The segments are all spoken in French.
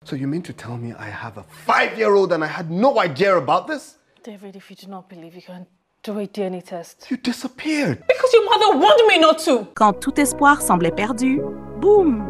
So you mean to tell me I have a 5-year-old and I had no idea about this? David, if you do not believe, you can do a DNA test. You disappeared. Because your mother warned me not to. Quand tout espoir semblait perdu, boum!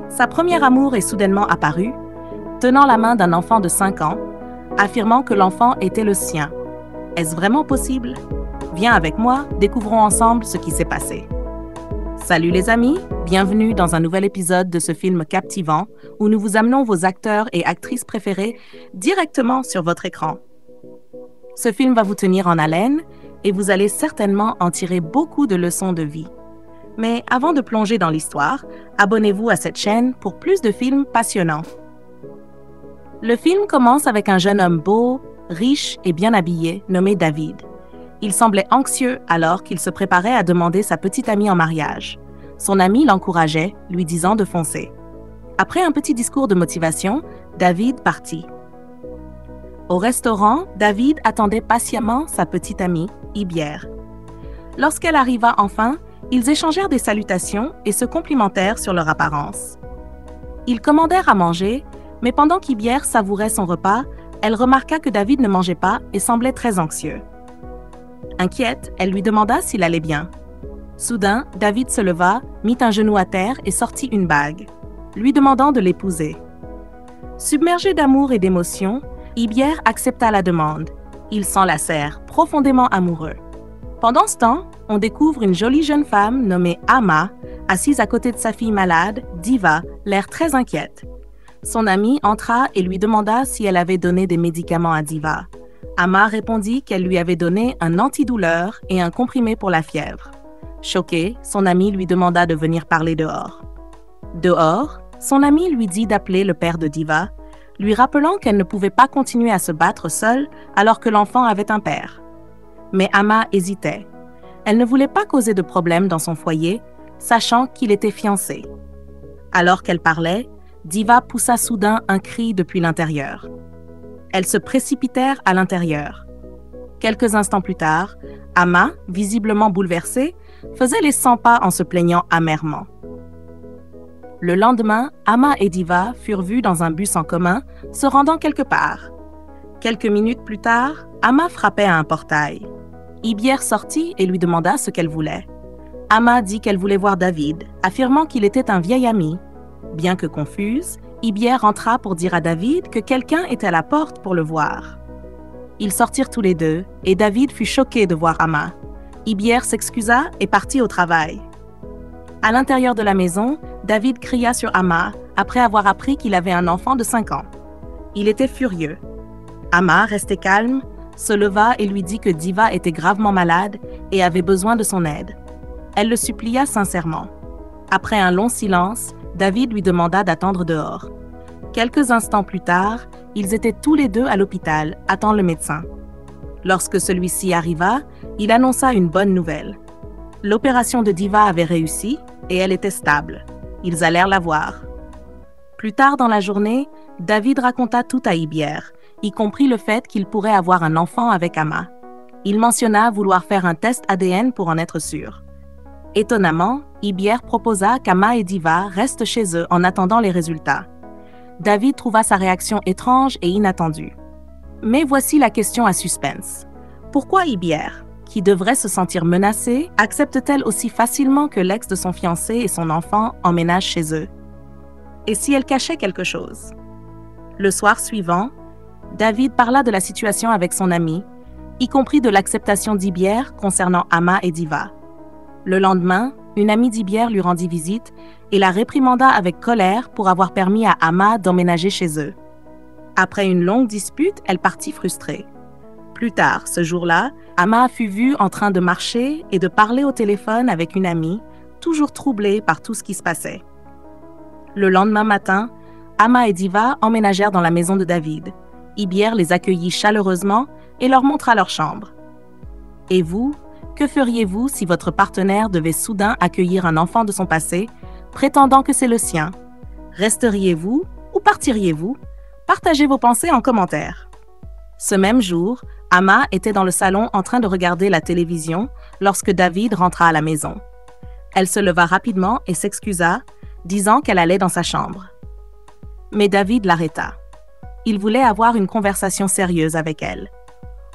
Sa première amour est soudainement apparue, tenant la main d'un enfant de 5 ans, affirmant que l'enfant était le sien. Est-ce vraiment possible? Viens avec moi, découvrons ensemble ce qui s'est passé. Salut les amis, bienvenue dans un nouvel épisode de ce film captivant où nous vous amenons vos acteurs et actrices préférés directement sur votre écran. Ce film va vous tenir en haleine et vous allez certainement en tirer beaucoup de leçons de vie. Mais avant de plonger dans l'histoire, abonnez-vous à cette chaîne pour plus de films passionnants. Le film commence avec un jeune homme beau, riche et bien habillé nommé David. Il semblait anxieux alors qu'il se préparait à demander sa petite amie en mariage. Son ami l'encourageait, lui disant de foncer. Après un petit discours de motivation, David partit. Au restaurant, David attendait patiemment sa petite amie, Ibière. Lorsqu'elle arriva enfin, ils échangèrent des salutations et se complimentèrent sur leur apparence. Ils commandèrent à manger, mais pendant qu'Ibière savourait son repas, elle remarqua que David ne mangeait pas et semblait très anxieux. Inquiète, elle lui demanda s'il allait bien. Soudain, David se leva, mit un genou à terre et sortit une bague, lui demandant de l'épouser. Submergé d'amour et d'émotion, Ibière accepta la demande. Ils s'enlacèrent, profondément amoureux. Pendant ce temps, on découvre une jolie jeune femme nommée Ama, assise à côté de sa fille malade, Diva, l'air très inquiète. Son amie entra et lui demanda si elle avait donné des médicaments à Diva. Ama répondit qu'elle lui avait donné un antidouleur et un comprimé pour la fièvre. Choqué, son amie lui demanda de venir parler dehors. Dehors, son amie lui dit d'appeler le père de Diva, lui rappelant qu'elle ne pouvait pas continuer à se battre seule alors que l'enfant avait un père. Mais Ama hésitait. Elle ne voulait pas causer de problème dans son foyer, sachant qu'il était fiancé. Alors qu'elle parlait, Diva poussa soudain un cri depuis l'intérieur. Elles se précipitèrent à l'intérieur. Quelques instants plus tard, Ama, visiblement bouleversée, faisait les 100 pas en se plaignant amèrement. Le lendemain, Ama et Diva furent vus dans un bus en commun, se rendant quelque part. Quelques minutes plus tard, Ama frappait à un portail. Ibière sortit et lui demanda ce qu'elle voulait. Ama dit qu'elle voulait voir David, affirmant qu'il était un vieil ami. Bien que confuse, Ibière entra pour dire à David que quelqu'un était à la porte pour le voir. Ils sortirent tous les deux et David fut choqué de voir Ama. Ibière s'excusa et partit au travail. À l'intérieur de la maison, David cria sur Ama après avoir appris qu'il avait un enfant de 5 ans. Il était furieux. Ama, resté calme, se leva et lui dit que Diva était gravement malade et avait besoin de son aide. Elle le supplia sincèrement. Après un long silence, David lui demanda d'attendre dehors. Quelques instants plus tard, ils étaient tous les deux à l'hôpital, attendant le médecin. Lorsque celui-ci arriva, il annonça une bonne nouvelle. L'opération de Diva avait réussi et elle était stable. Ils allèrent la voir. Plus tard dans la journée, David raconta tout à Ibière, y compris le fait qu'il pourrait avoir un enfant avec Ama. Il mentionna vouloir faire un test ADN pour en être sûr. Étonnamment, Ibière proposa qu'Ama et Diva restent chez eux en attendant les résultats. David trouva sa réaction étrange et inattendue. Mais voici la question à suspense. Pourquoi Ibière, qui devrait se sentir menacée, accepte-t-elle aussi facilement que l'ex de son fiancé et son enfant emménagent chez eux? Et si elle cachait quelque chose? Le soir suivant, David parla de la situation avec son ami, y compris de l'acceptation d'Ibière concernant Ama et Diva. Le lendemain, une amie d'Ibière lui rendit visite et la réprimanda avec colère pour avoir permis à Ama d'emménager chez eux. Après une longue dispute, elle partit frustrée. Plus tard, ce jour-là, Ama fut vue en train de marcher et de parler au téléphone avec une amie, toujours troublée par tout ce qui se passait. Le lendemain matin, Ama et Diva emménagèrent dans la maison de David. Ibière les accueillit chaleureusement et leur montra leur chambre. Et vous, que feriez-vous si votre partenaire devait soudain accueillir un enfant de son passé, prétendant que c'est le sien? Resteriez-vous ou partiriez-vous? Partagez vos pensées en commentaire. Ce même jour, Ama était dans le salon en train de regarder la télévision lorsque David rentra à la maison. Elle se leva rapidement et s'excusa, disant qu'elle allait dans sa chambre. mais David l'arrêta. Il voulait avoir une conversation sérieuse avec elle.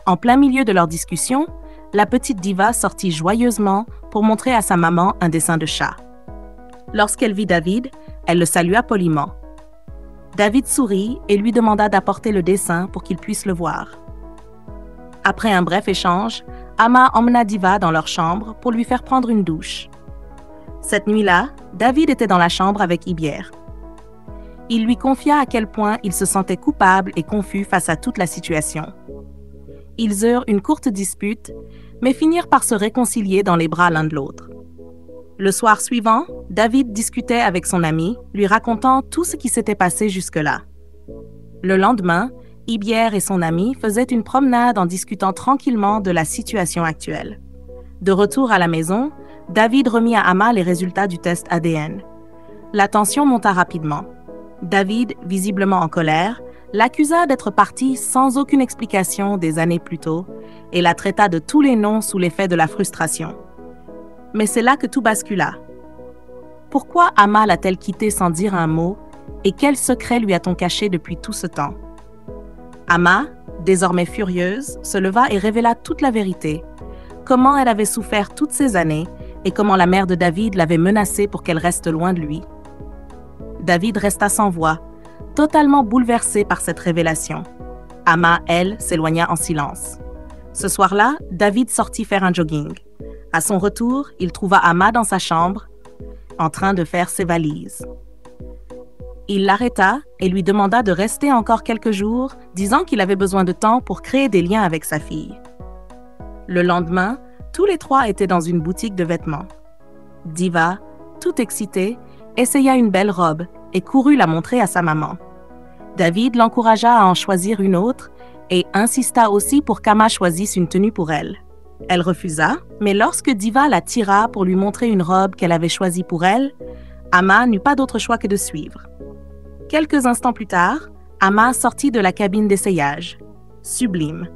En plein milieu de leur discussion, la petite diva sortit joyeusement pour montrer à sa maman un dessin de chat. Lorsqu'elle vit David, elle le salua poliment. David sourit et lui demanda d'apporter le dessin pour qu'il puisse le voir. Après un bref échange, Amma emmena Diva dans leur chambre pour lui faire prendre une douche. Cette nuit-là, David était dans la chambre avec Ibière. Il lui confia à quel point il se sentait coupable et confus face à toute la situation. Ils eurent une courte dispute, mais finirent par se réconcilier dans les bras l'un de l'autre. Le soir suivant, David discutait avec son ami, lui racontant tout ce qui s'était passé jusque-là. Le lendemain, Ibière et son ami faisaient une promenade en discutant tranquillement de la situation actuelle. De retour à la maison, David remit à Amma les résultats du test ADN. La tension monta rapidement. David, visiblement en colère, l'accusa d'être parti sans aucune explication des années plus tôt et la traita de tous les noms sous l'effet de la frustration. Mais c'est là que tout bascula. Pourquoi Amma l'a-t-elle quitté sans dire un mot et quel secret lui a-t-on caché depuis tout ce temps? Amma, désormais furieuse, se leva et révéla toute la vérité. Comment elle avait souffert toutes ces années et comment la mère de David l'avait menacée pour qu'elle reste loin de lui. David resta sans voix, totalement bouleversé par cette révélation. Amma, elle, s'éloigna en silence. Ce soir-là, David sortit faire un jogging. À son retour, il trouva Amma dans sa chambre, en train de faire ses valises. Il l'arrêta et lui demanda de rester encore quelques jours, disant qu'il avait besoin de temps pour créer des liens avec sa fille. Le lendemain, tous les trois étaient dans une boutique de vêtements. Diva, toute excitée, essaya une belle robe et courut la montrer à sa maman. David l'encouragea à en choisir une autre et insista aussi pour qu'Amma choisisse une tenue pour elle. Elle refusa, mais lorsque Diva la tira pour lui montrer une robe qu'elle avait choisie pour elle, Amma n'eut pas d'autre choix que de suivre. Quelques instants plus tard, Amma sortit de la cabine d'essayage. Sublime.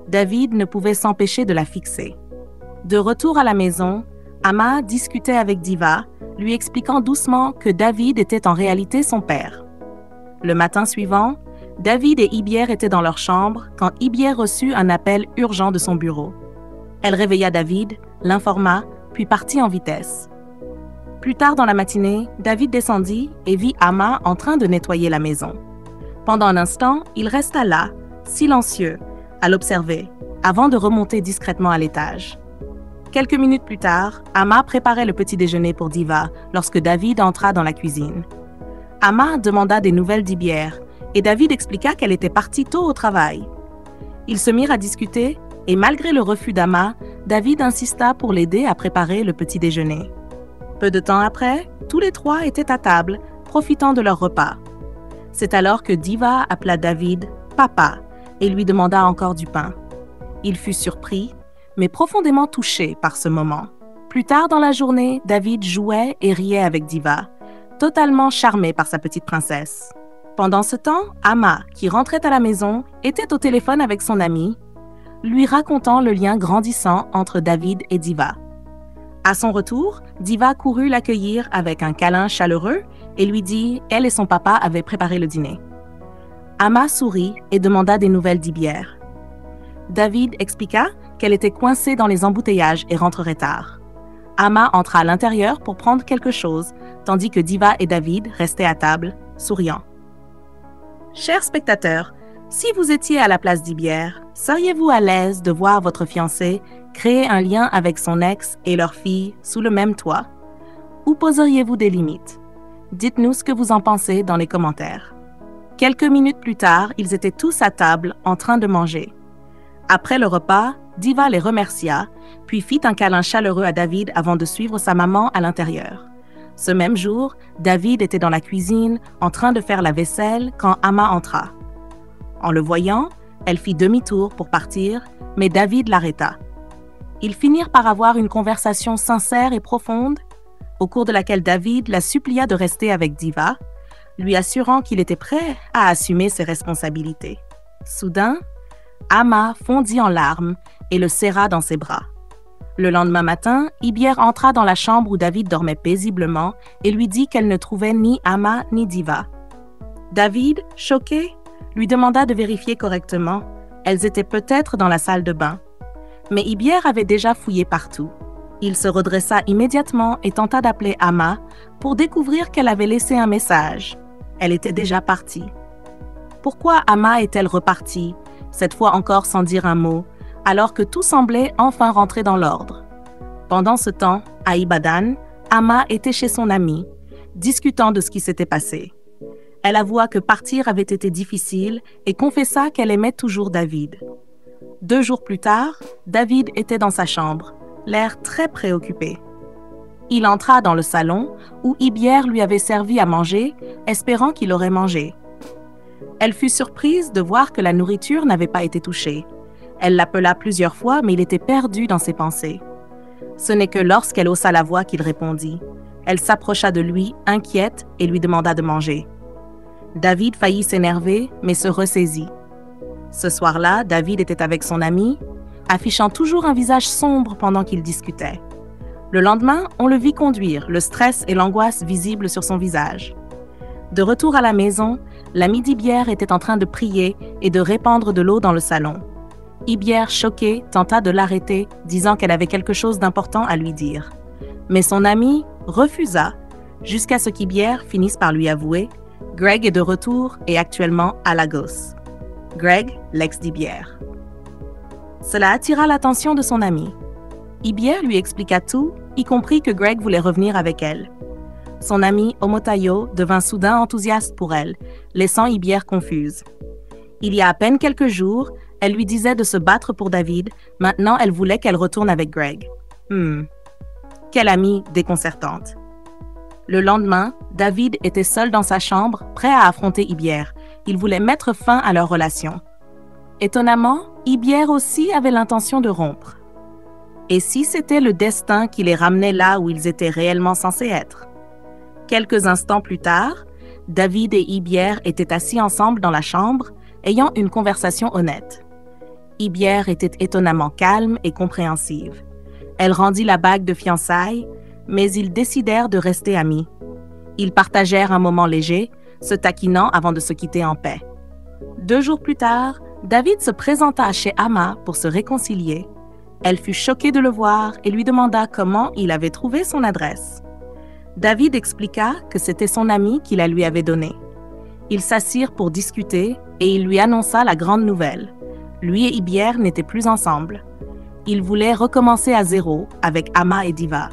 David ne pouvait s'empêcher de la fixer. De retour à la maison, Amma discutait avec Diva, lui expliquant doucement que David était en réalité son père. Le matin suivant, David et Ibière étaient dans leur chambre quand Ibière reçut un appel urgent de son bureau. Elle réveilla David, l'informa, puis partit en vitesse. Plus tard dans la matinée, David descendit et vit Amma en train de nettoyer la maison. Pendant un instant, il resta là, silencieux, à l'observer, avant de remonter discrètement à l'étage. Quelques minutes plus tard, Amma préparait le petit déjeuner pour Diva lorsque David entra dans la cuisine. Amma demanda des nouvelles d'Ibière et David expliqua qu'elle était partie tôt au travail. Ils se mirent à discuter et malgré le refus d'Amma, David insista pour l'aider à préparer le petit déjeuner. Peu de temps après, tous les trois étaient à table, profitant de leur repas. C'est alors que Diva appela David « Papa » et lui demanda encore du pain. Il fut surpris, mais profondément touché par ce moment. Plus tard dans la journée, David jouait et riait avec Diva, totalement charmé par sa petite princesse. Pendant ce temps, Amma, qui rentrait à la maison, était au téléphone avec son ami, lui racontant le lien grandissant entre David et Diva. À son retour, Diva courut l'accueillir avec un câlin chaleureux et lui dit qu'elle et son papa avaient préparé le dîner. Amma sourit et demanda des nouvelles d'Ibière. David expliqua qu'elle était coincée dans les embouteillages et rentrerait tard. Amma entra à l'intérieur pour prendre quelque chose, tandis que Diva et David restaient à table, souriant. Chers spectateurs, si vous étiez à la place d'Ibière, seriez-vous à l'aise de voir votre fiancé créer un lien avec son ex et leur fille sous le même toit? Ou poseriez-vous des limites? Dites-nous ce que vous en pensez dans les commentaires. Quelques minutes plus tard, ils étaient tous à table en train de manger. Après le repas, Diva les remercia, puis fit un câlin chaleureux à David avant de suivre sa maman à l'intérieur. Ce même jour, David était dans la cuisine en train de faire la vaisselle quand Amma entra. En le voyant, elle fit demi-tour pour partir, mais David l'arrêta. Ils finirent par avoir une conversation sincère et profonde, au cours de laquelle David la supplia de rester avec Diva, lui assurant qu'il était prêt à assumer ses responsabilités. Soudain, Amma fondit en larmes et le serra dans ses bras. Le lendemain matin, Ibière entra dans la chambre où David dormait paisiblement et lui dit qu'elle ne trouvait ni Amma ni Diva. David, choqué, lui demanda de vérifier correctement. Elles étaient peut-être dans la salle de bain. Mais Ibière avait déjà fouillé partout. Il se redressa immédiatement et tenta d'appeler Ama pour découvrir qu'elle avait laissé un message. Elle était déjà partie. Pourquoi Ama est-elle repartie, cette fois encore sans dire un mot, alors que tout semblait enfin rentrer dans l'ordre? Pendant ce temps, à Ibadan, Ama était chez son amie, discutant de ce qui s'était passé. Elle avoua que partir avait été difficile et confessa qu'elle aimait toujours David. 2 jours plus tard, David était dans sa chambre, l'air très préoccupé. Il entra dans le salon où Ibière lui avait servi à manger, espérant qu'il aurait mangé. Elle fut surprise de voir que la nourriture n'avait pas été touchée. Elle l'appela plusieurs fois, mais il était perdu dans ses pensées. Ce n'est que lorsqu'elle haussa la voix qu'il répondit. Elle s'approcha de lui, inquiète, et lui demanda de manger. David faillit s'énerver, mais se ressaisit. Ce soir-là, David était avec son ami, affichant toujours un visage sombre pendant qu'ils discutaient. Le lendemain, on le vit conduire, le stress et l'angoisse visibles sur son visage. De retour à la maison, l'ami d'Ibière était en train de prier et de répandre de l'eau dans le salon. Ibière, choquée, tenta de l'arrêter, disant qu'elle avait quelque chose d'important à lui dire. Mais son ami refusa, jusqu'à ce qu'Ibière finisse par lui avouer « Greg est de retour et actuellement à Lagos. » Greg, l'ex d'Ibière. Cela attira l'attention de son ami. Ibière lui expliqua tout, y compris que Greg voulait revenir avec elle. Son ami Omotayo devint soudain enthousiaste pour elle, laissant Ibière confuse. Il y a à peine quelques jours, elle lui disait de se battre pour David, maintenant elle voulait qu'elle retourne avec Greg. Quelle amie déconcertante. Le lendemain, David était seul dans sa chambre, prêt à affronter Ibière. Il voulait mettre fin à leur relation. Étonnamment, Ibière aussi avait l'intention de rompre. Et si c'était le destin qui les ramenait là où ils étaient réellement censés être? Quelques instants plus tard, David et Ibière étaient assis ensemble dans la chambre, ayant une conversation honnête. Ibière était étonnamment calme et compréhensive. Elle rendit la bague de fiançailles, mais ils décidèrent de rester amis. Ils partagèrent un moment léger, se taquinant avant de se quitter en paix. 2 jours plus tard, David se présenta chez Ama pour se réconcilier. Elle fut choquée de le voir et lui demanda comment il avait trouvé son adresse. David expliqua que c'était son ami qui la lui avait donnée. Ils s'assirent pour discuter et il lui annonça la grande nouvelle. Lui et Ibière n'étaient plus ensemble. Ils voulaient recommencer à zéro avec Ama et Diva.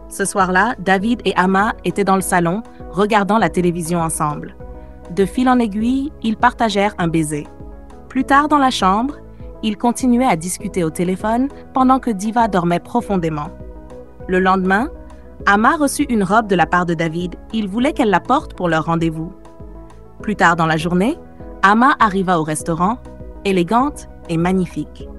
Ce soir-là, David et Ama étaient dans le salon, regardant la télévision ensemble. De fil en aiguille, ils partagèrent un baiser. Plus tard dans la chambre, ils continuaient à discuter au téléphone pendant que Diva dormait profondément. Le lendemain, Ama reçut une robe de la part de David. Il voulait qu'elle la porte pour leur rendez-vous. Plus tard dans la journée, Ama arriva au restaurant, élégante et magnifique.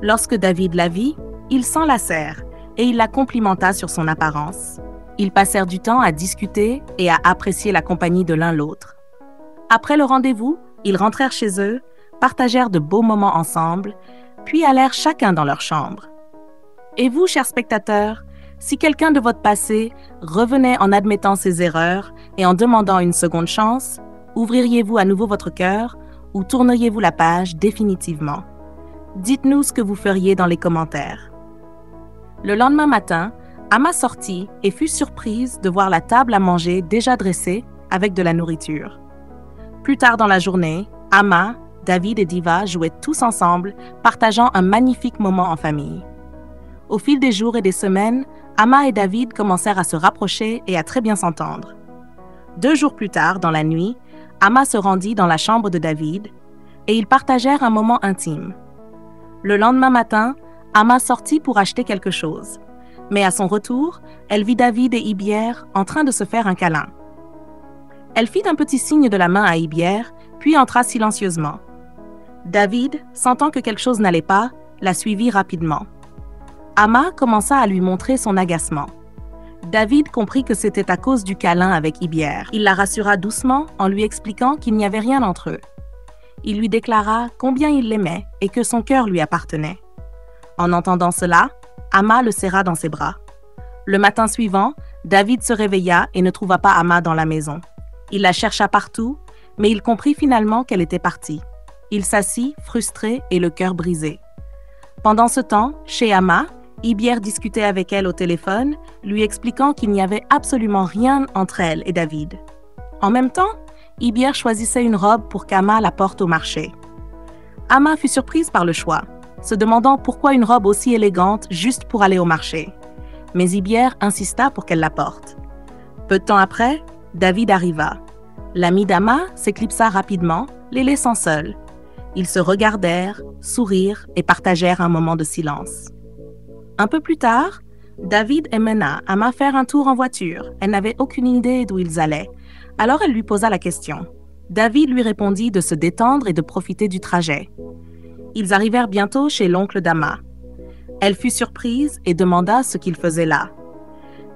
Lorsque David la vit, ils s'enlacèrent et il la complimenta sur son apparence. Ils passèrent du temps à discuter et à apprécier la compagnie de l'un l'autre. Après le rendez-vous, ils rentrèrent chez eux, partagèrent de beaux moments ensemble, puis allèrent chacun dans leur chambre. Et vous, chers spectateurs, si quelqu'un de votre passé revenait en admettant ses erreurs et en demandant une seconde chance, ouvririez-vous à nouveau votre cœur ou tourneriez-vous la page définitivement? Dites-nous ce que vous feriez dans les commentaires. Le lendemain matin, Ama sortit et fut surprise de voir la table à manger déjà dressée avec de la nourriture. Plus tard dans la journée, Ama, David et Diva jouaient tous ensemble, partageant un magnifique moment en famille. Au fil des jours et des semaines, Ama et David commencèrent à se rapprocher et à très bien s'entendre. 2 jours plus tard, dans la nuit, Ama se rendit dans la chambre de David et ils partagèrent un moment intime. Le lendemain matin, Ama sortit pour acheter quelque chose. Mais à son retour, elle vit David et Ibière en train de se faire un câlin. Elle fit un petit signe de la main à Ibière, puis entra silencieusement. David, sentant que quelque chose n'allait pas, la suivit rapidement. Ama commença à lui montrer son agacement. David comprit que c'était à cause du câlin avec Ibière. Il la rassura doucement en lui expliquant qu'il n'y avait rien entre eux. Il lui déclara combien il l'aimait et que son cœur lui appartenait. En entendant cela, Ama le serra dans ses bras. Le matin suivant, David se réveilla et ne trouva pas Ama dans la maison. Il la chercha partout, mais il comprit finalement qu'elle était partie. Il s'assit, frustré et le cœur brisé. Pendant ce temps, chez Ama, Ibière discutait avec elle au téléphone, lui expliquant qu'il n'y avait absolument rien entre elle et David. En même temps, Ibière choisissait une robe pour qu'Ama la porte au marché. Ama fut surprise par le choix, se demandant pourquoi une robe aussi élégante juste pour aller au marché. Mais Ibière insista pour qu'elle la porte. Peu de temps après, David arriva. L'ami d'Ama s'éclipsa rapidement, les laissant seuls. Ils se regardèrent, sourirent et partagèrent un moment de silence. Un peu plus tard, David emmena Ama faire un tour en voiture. Elle n'avait aucune idée d'où ils allaient. Alors elle lui posa la question. David lui répondit de se détendre et de profiter du trajet. Ils arrivèrent bientôt chez l'oncle d'Ama. Elle fut surprise et demanda ce qu'il faisait là.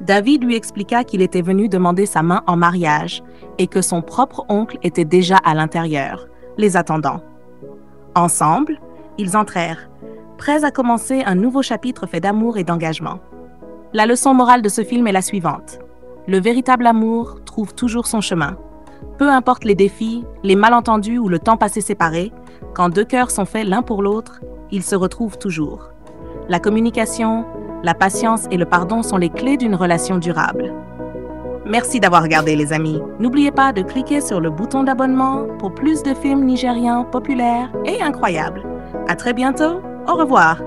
David lui expliqua qu'il était venu demander sa main en mariage et que son propre oncle était déjà à l'intérieur, les attendant. Ensemble, ils entrèrent, prêts à commencer un nouveau chapitre fait d'amour et d'engagement. La leçon morale de ce film est la suivante. Le véritable amour trouve toujours son chemin. Peu importe les défis, les malentendus ou le temps passé séparés, quand deux cœurs sont faits l'un pour l'autre, ils se retrouvent toujours. La communication, la patience et le pardon sont les clés d'une relation durable. Merci d'avoir regardé, les amis. N'oubliez pas de cliquer sur le bouton d'abonnement pour plus de films nigérians populaires et incroyables. À très bientôt. Au revoir.